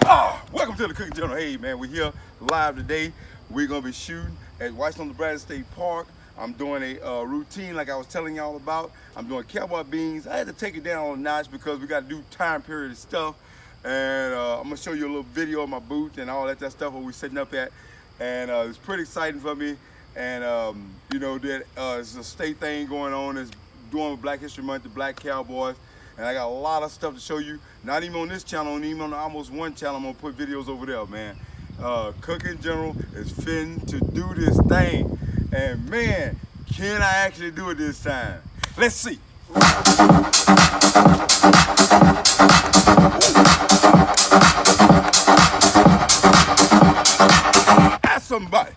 Welcome to the Cooking Channel. Hey man, we're here live today. We're gonna be shooting at Whitestone, Nebraska State Park. I'm doing a routine like I was telling y'all about. I'm doing cowboy beans. I had to take it down a notch because we got to do time period stuff. And I'm gonna show you a little video of my booth and all that stuff where we're setting up at. And it's pretty exciting for me. And you know that it's a state thing going on. It's doing Black History Month, the Black Cowboys. And I got a lot of stuff to show you. Not even on this channel, and even on the Almost One channel, I'm gonna put videos over there, man. Cooking General is fin to do this thing. And man, can I actually do it this time? Let's see. Ask somebody.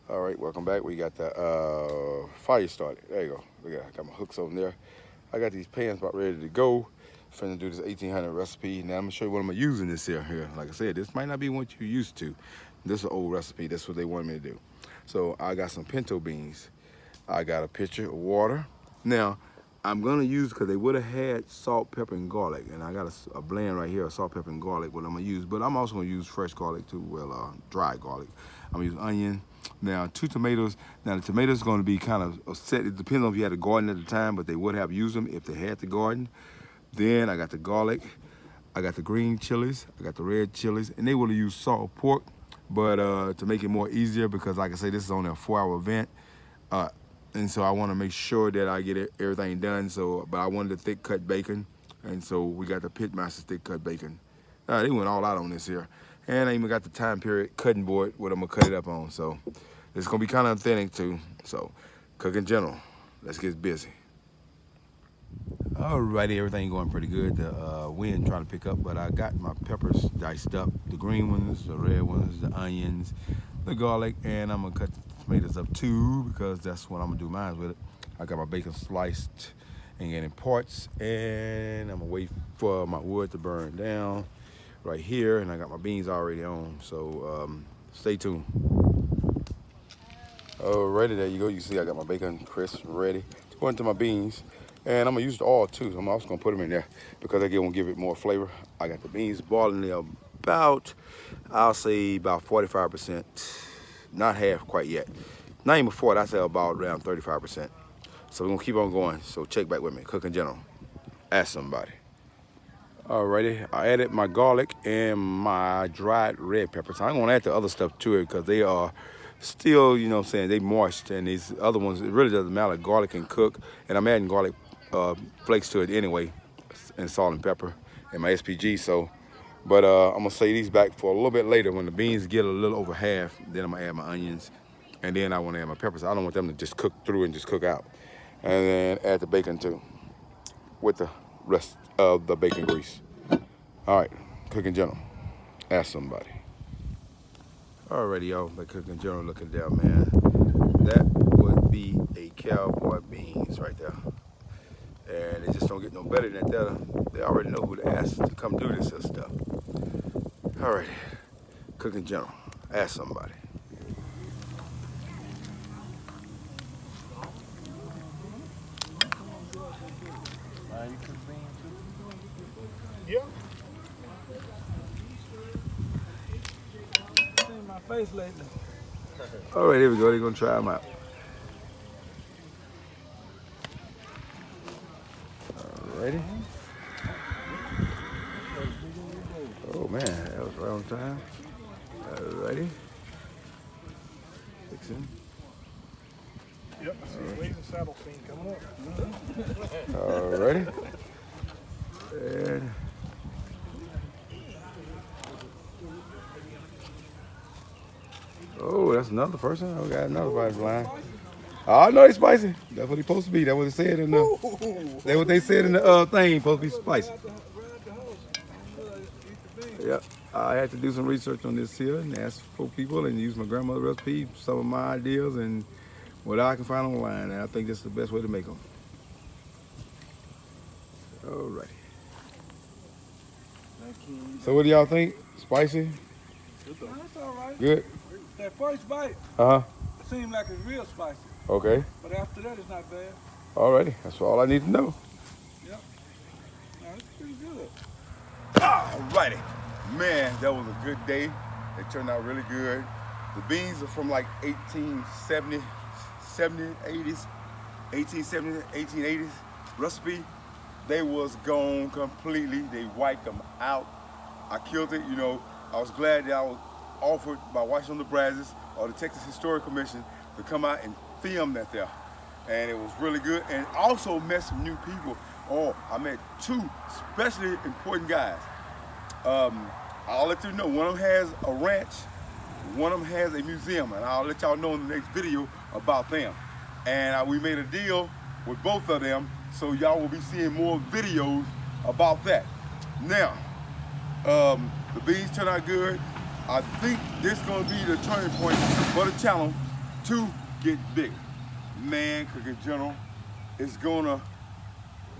All right, welcome back. We got the fire started. There you go. Look at, I got my hooks on there. I got these pans about ready to go. Finna do this 1800 recipe. Now I'm gonna show you what I'm using this here. Like I said, this might not be what you're used to. This is an old recipe. That's what they wanted me to do. So I got some pinto beans. I got a pitcher of water. Now I'm gonna use, because they would have had salt, pepper, and garlic. And I got a blend right here of salt, pepper, and garlic, what I'm gonna use. But I'm also gonna use fresh garlic too, well, dry garlic. I'm gonna use onion. Now, 2 tomatoes. Now, the tomatoes are going to be kind of set. It depends on if you had a garden at the time, but they would have used them if they had the garden. Then I got the garlic. I got the green chilies. I got the red chilies. And they would have used salt pork, but to make it more easier, because like I say, this is only a 4-hour event. And so I want to make sure that I get everything done. So, but I wanted the thick cut bacon. And so we got the Pitmaster thick cut bacon. They went all out on this here. And I even got the time period cutting board, what I'm gonna cut it up on. So it's gonna be kind of authentic too. So Cooking General, let's get busy. Alrighty, everything going pretty good. The wind trying to pick up, but I got my peppers diced up. The green ones, the red ones, the onions, the garlic, and I'm gonna cut the tomatoes up too, because that's what I'm gonna do mine with it. I got my bacon sliced and getting parts, and I'm gonna wait for my wood to burn down right here, and I got my beans already on, so stay tuned. Alrighty, there you go. You see I got my bacon crisp ready to go into my beans, and I'm gonna use the oil too. So I'm also gonna put them in there because I want to give it more flavor. I got the beans boiling there about, I'll say about 45%, not half quite yet, not even 40. I say about around 35%. So we're gonna keep on going. So check back with me. Cooking General, ask somebody. Alrighty, I added my garlic and my dried red peppers. I'm gonna add the other stuff to it because they are still, you know what I'm saying, they moist. And these other ones, it really doesn't matter. Garlic can cook. And I'm adding garlic flakes to it anyway, and salt and pepper and my SPG. So, but I'm gonna save these back for a little bit later when the beans get a little over half. Then I'm gonna add my onions, and then I wanna add my peppers. I don't want them to just cook through and just cook out. And then add the bacon too, with the rest of the bacon grease. All right, Cooking General, ask somebody. Alrighty, y'all, the Cooking General looking down, man. That would be a cowboy beans right there. And they just don't get no better than that. They already know who to ask to come do this stuff. Alrighty, Cooking General, ask somebody. Yeah. Seen my face lately. All right, here we go. They're gonna try them out. Alrighty. Oh man, that was right on time. Alrighty. Fixing. Yep, I see the waving saddle scene coming up. Alrighty. And oh, that's another person. Oh, we got another body line. Oh, no, it's spicy. That's what it's supposed to be. That's what it said in the. That's what they said in the thing. Supposed to be spicy. Yep. I had to do some research on this here and ask for people and use my grandmother's recipe, some of my ideas, and what I can find online. And I think that's the best way to make them. Alrighty. So what do y'all think? Spicy? That's all right. Good? That first bite Uh-huh. seemed like it's real spicy. Okay. But after that, it's not bad. Alrighty. That's all I need to know. Yep. Now, it's pretty good. Alrighty. Man, that was a good day. It turned out really good. The beans are from like 1870, 80s, 1870s, 1880s recipe. They was gone completely. They wiped them out. I killed it, you know. I was glad that I was offered by Washington Nebraska or the Texas Historic Commission to come out and film that there. And it was really good. And also met some new people. Oh, I met two especially important guys. I'll let you know, one of them has a ranch, one of them has a museum, and I'll let y'all know in the next video about them. And we made a deal with both of them, so y'all will be seeing more videos about that. Now, the beans turned out good. I think this is gonna be the turning point for the channel to get bigger. Man, Cooking General is gonna,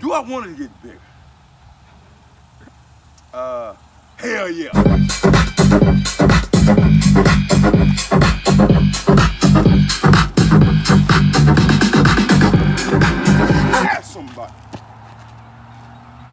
do I want it to get bigger? Hell yeah.